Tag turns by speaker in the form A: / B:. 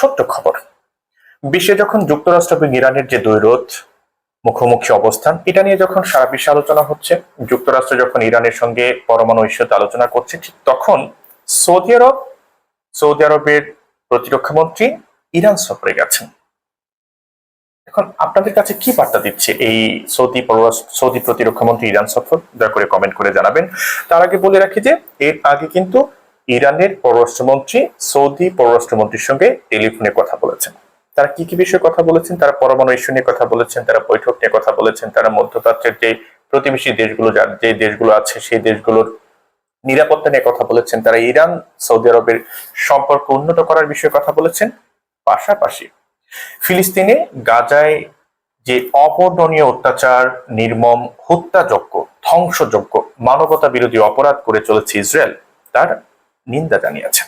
A: ছোট্ট খবর, বিশ্বে যখন যুক্তরাষ্ট্র এবং ইরানের যে দ্বৈরথ মুখোমুখি অবস্থান, এটা নিয়ে যখন সারা বিশ্বে আলোচনা হচ্ছে, যুক্তরাষ্ট্র যখন ইরানের সঙ্গে পরমাণু ইস্যুতে আলোচনা করছে, ঠিক তখন সৌদি আরবের প্রতিরক্ষা মন্ত্রী ইরান সফরে গেছেন। এখন আপনাদের কাছে কি বার্তা দিচ্ছে এই সৌদি প্রতিরক্ষা মন্ত্রী ইরান সফর? দয়া করে কমেন্ট করে জানাবেন। তার আগে বলে রাখি যে এর আগে কিন্তু ইরানের পররাষ্ট্রমন্ত্রী সৌদি পররাষ্ট্রমন্ত্রীর সঙ্গে টেলিফোনে কথা বলেছেন। তারা কি কি বিষয়ে কথা বলেছেন? তারা পরমাণু ইস্যু নিয়ে কথা বলেছেন, তারা বৈঠক নিয়ে কথা বলেছেন, তারা মধ্যপ্রাচ্যের যে প্রতিবেশী দেশগুলো যে দেশগুলো আছে সেই দেশগুলোর নিরাপত্তা নিয়ে কথা বলেছেন, তারা ইরান সৌদি আরবের সম্পর্ক উন্নত করার বিষয়ে কথা বলেছেন। পাশাপাশি ফিলিস্তিনে গাজায় যে অবর্ণনীয় অত্যাচার, নির্মম হত্যাযজ্ঞ, ধ্বংসযজ্ঞ, মানবতা বিরোধী অপরাধ করে চলেছে ইসরায়েল, তার নিন্দা জানিয়েছেন।